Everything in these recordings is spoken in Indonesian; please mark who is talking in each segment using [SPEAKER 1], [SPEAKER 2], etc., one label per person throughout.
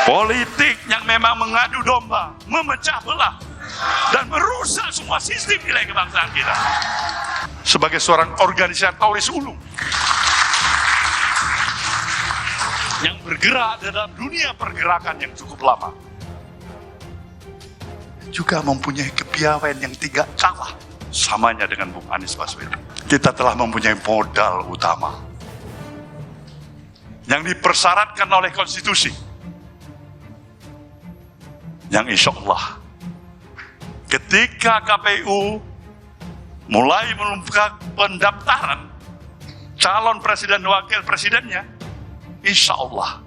[SPEAKER 1] Politik yang memang mengadu domba, memecah belah, dan merusak semua sistem nilai kebangsaan kita. Sebagai seorang organisatoris ulung yang bergerak dalam dunia pergerakan yang cukup lama, juga mempunyai kepiawaian yang tidak kalah samanya dengan Bung Anies Baswedan. Kita telah mempunyai modal utama yang dipersyaratkan oleh konstitusi, yang insya Allah ketika KPU mulai membuka pendaftaran calon presiden dan wakil presidennya, insya Allah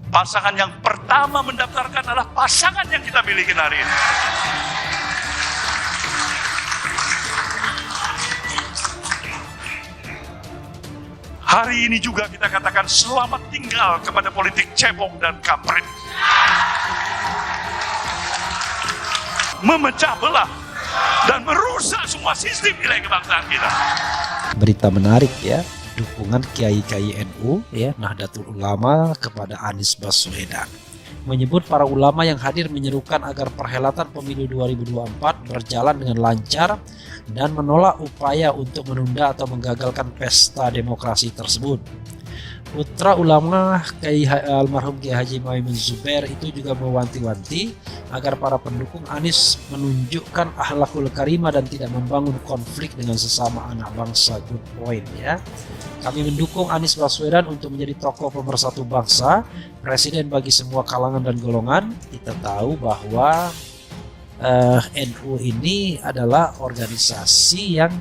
[SPEAKER 1] pasangan yang pertama mendaftarkan adalah pasangan yang kita miliki hari ini. Hari ini juga kita katakan selamat tinggal kepada politik cebong dan kampret, memecah belah dan merusak semua sistem nilai kebangsaan kita.
[SPEAKER 2] Berita menarik ya, dukungan kiai-kiai NU ya, Nahdlatul Ulama kepada Anies Baswedan. Menyebut para ulama yang hadir menyerukan agar perhelatan pemilu 2024 berjalan dengan lancar dan menolak upaya untuk menunda atau menggagalkan pesta demokrasi tersebut. Putra ulama almarhum Kiai Haji Muhaimin Zubair itu juga mewanti-wanti agar para pendukung Anies menunjukkan akhlakul karimah dan tidak membangun konflik dengan sesama anak bangsa. Good point ya. Kami mendukung Anies Baswedan untuk menjadi tokoh pemersatu bangsa, presiden bagi semua kalangan dan golongan. Kita tahu bahwa NU ini adalah organisasi yang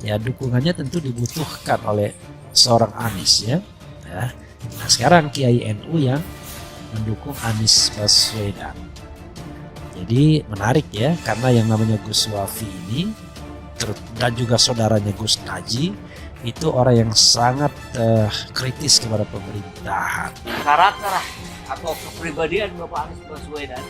[SPEAKER 2] ya dukungannya tentu dibutuhkan oleh seorang Anies ya. Nah sekarang Kiai NU yang mendukung Anies Baswedan. Jadi menarik ya, karena yang namanya Gus Wafi ini dan juga saudaranya Gus Naji itu orang yang sangat kritis kepada pemerintahan.
[SPEAKER 3] Karakter atau kepribadian Bapak Anies Baswedan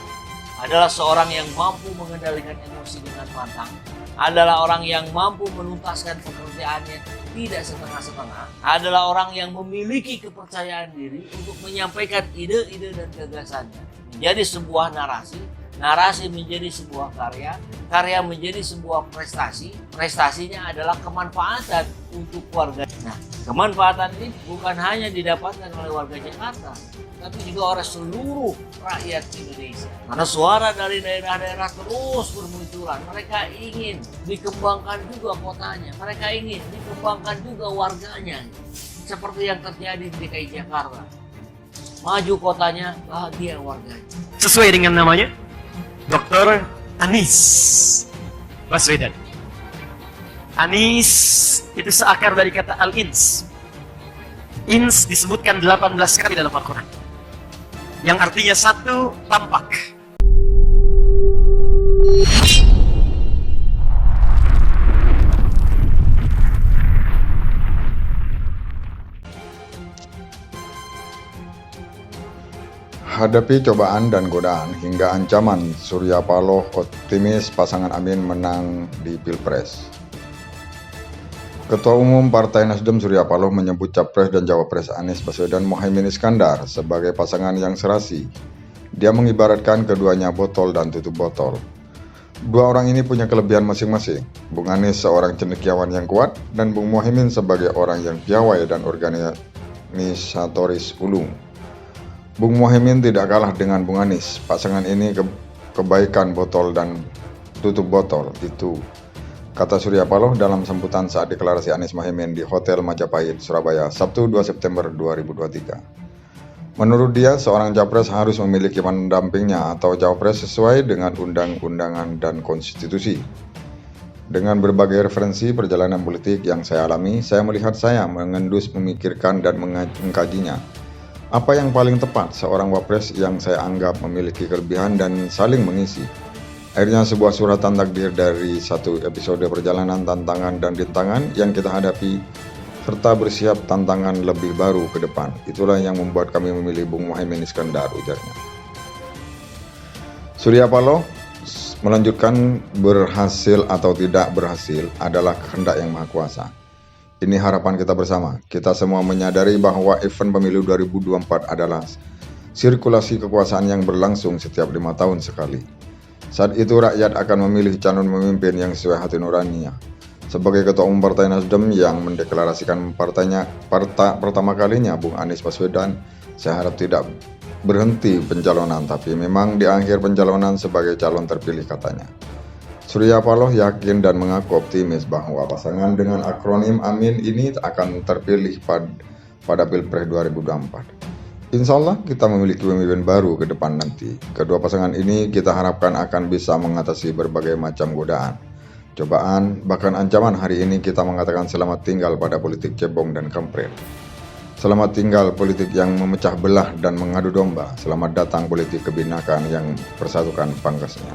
[SPEAKER 3] adalah seorang yang mampu mengendalikan emosi dengan matang, adalah orang yang mampu menuntaskan pekerjaannya tidak setengah-setengah, adalah orang yang memiliki kepercayaan diri untuk menyampaikan ide-ide dan gagasannya menjadi sebuah narasi, narasi menjadi sebuah karya, karya menjadi sebuah prestasi, prestasinya adalah kemanfaatan untuk warga. Nah, kemanfaatan ini bukan hanya didapatkan oleh warga Jakarta, tapi juga oleh seluruh rakyat Indonesia. Karena suara dari daerah-daerah terus bermunculan. Mereka ingin dikembangkan juga kotanya. Mereka ingin dikembangkan juga warganya. Seperti yang terjadi di DKI Jakarta. Maju kotanya, bahagia warganya.
[SPEAKER 4] Sesuai dengan namanya, Dr. Anies Baswedan. Anies itu seakar dari kata al-ins. Ins disebutkan 18 kali dalam Al-Quran, yang artinya satu, tampak.
[SPEAKER 5] Hadapi cobaan dan godaan hingga ancaman, Surya Paloh optimis pasangan Amin menang di Pilpres. Ketua Umum Partai Nasdem Surya Paloh menyebut Capres dan Cawapres Anies Baswedan Muhaimin Iskandar sebagai pasangan yang serasi. Dia mengibaratkan keduanya botol dan tutup botol. Dua orang ini punya kelebihan masing-masing. Bung Anies seorang cendekiawan yang kuat dan Bung Muhaimin sebagai orang yang piawai dan organisatoris ulung. Bung Muhaimin tidak kalah dengan Bung Anies. Pasangan ini kebaikan botol dan tutup botol itu, kata Surya Paloh dalam sambutan saat deklarasi Anies Muhaimin di Hotel Majapahit, Surabaya, Sabtu 2 September 2023. Menurut dia, seorang capres harus memiliki pendampingnya atau cawapres sesuai dengan undang-undangan dan konstitusi. Dengan berbagai referensi perjalanan politik yang saya alami, saya melihat saya mengendus, memikirkan, dan mengkajinya. Apa yang paling tepat seorang wapres yang saya anggap memiliki kelebihan dan saling mengisi. Akhirnya sebuah suratan takdir dari satu episode perjalanan tantangan dan rintangan yang kita hadapi, serta bersiap tantangan lebih baru ke depan. Itulah yang membuat kami memilih Bung Muhaimin Iskandar, ujarnya. Surya Paloh melanjutkan, berhasil atau tidak berhasil adalah kehendak Yang Maha Kuasa. Ini harapan kita bersama. Kita semua menyadari bahwa event pemilu 2024 adalah sirkulasi kekuasaan yang berlangsung setiap 5 tahun sekali. Saat itu rakyat akan memilih calon pemimpin yang sesuai hati nuraninya. Sebagai Ketua Umum Partai Nasdem yang mendeklarasikan partainya pertama kalinya, Bung Anies Baswedan, saya harap tidak berhenti pencalonan, tapi memang di akhir pencalonan sebagai calon terpilih katanya. Surya Paloh yakin dan mengaku optimis bahwa pasangan dengan akronim AMIN ini akan terpilih pada Pilpres 2024. Insya Allah kita memiliki pemimpin baru ke depan nanti. Kedua pasangan ini kita harapkan akan bisa mengatasi berbagai macam godaan, cobaan, bahkan ancaman. Hari ini kita mengatakan selamat tinggal pada politik cebong dan kampret. Selamat tinggal politik yang memecah belah dan mengadu domba. Selamat datang politik kebinakan yang persatukan pangkasnya.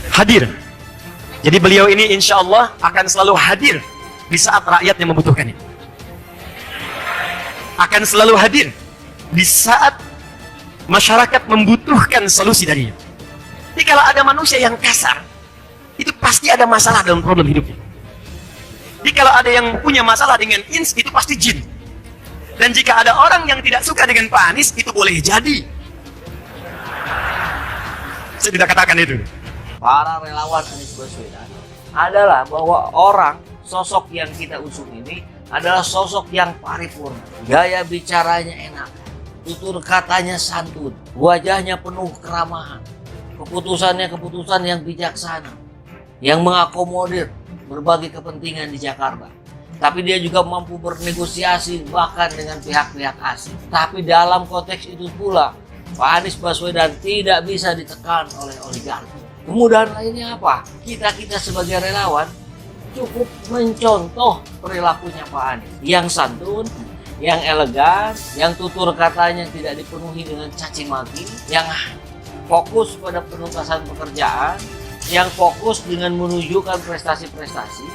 [SPEAKER 4] Hadir. Jadi beliau ini insya Allah akan selalu hadir di saat rakyat yang membutuhkannya. Akan selalu hadir di saat masyarakat membutuhkan solusi darinya. Jadi kalau ada manusia yang kasar, itu pasti ada masalah dalam problem hidupnya. Jadi kalau ada yang punya masalah dengan ins, itu pasti jin. Dan jika ada orang yang tidak suka dengan Pak Anies, itu boleh jadi. Saya tidak katakan itu.
[SPEAKER 3] Para relawan Anies Baswedan adalah bahwa orang sosok yang kita usung ini adalah sosok yang paripurna. Gaya bicaranya enak, tutur katanya santun, wajahnya penuh keramahan, keputusannya keputusan yang bijaksana, yang mengakomodir berbagai kepentingan di Jakarta. Tapi dia juga mampu bernegosiasi bahkan dengan pihak-pihak asing. Tapi dalam konteks itu pula, Pak Anies Baswedan tidak bisa ditekan oleh oligarki. Kemudahan lainnya apa? Kita sebagai relawan cukup mencontoh perilakunya Pak Anies. Yang santun, yang elegan, yang tutur katanya tidak dipenuhi dengan caci maki, yang fokus pada penuntasan pekerjaan, yang fokus dengan menunjukkan prestasi-prestasi.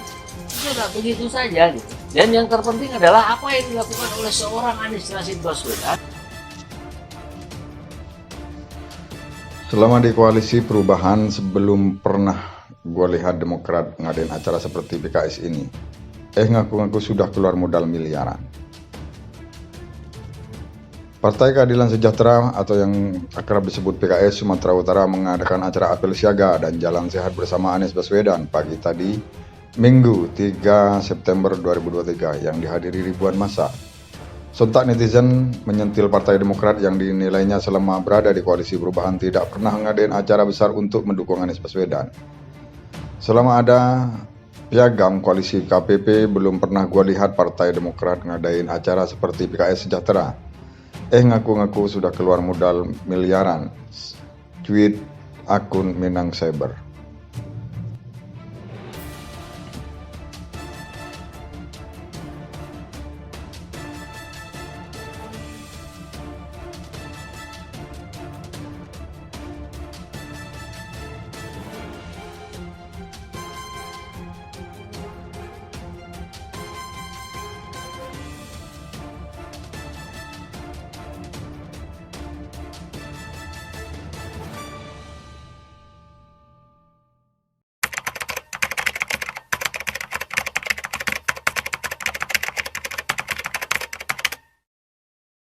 [SPEAKER 3] Sudah begitu saja gitu. Dan yang terpenting adalah apa yang dilakukan oleh seorang Anies Rashid Baswedan.
[SPEAKER 5] Selama di koalisi perubahan, sebelum pernah gue lihat Demokrat ngadain acara seperti PKS ini. Ngaku-ngaku sudah keluar modal miliaran. Partai Keadilan Sejahtera atau yang akrab disebut PKS Sumatera Utara mengadakan acara apel siaga dan jalan sehat bersama Anies Baswedan pagi tadi, Minggu 3 September 2023 yang dihadiri ribuan massa. Sontak netizen menyentil Partai Demokrat yang dinilainya selama berada di koalisi perubahan tidak pernah ngadain acara besar untuk mendukung Anies Baswedan. Selama ada piagam koalisi KPP, belum pernah gua lihat Partai Demokrat ngadain acara seperti PKS Sejahtera. Ngaku-ngaku sudah keluar modal miliaran. Tweet akun Minang Cyber.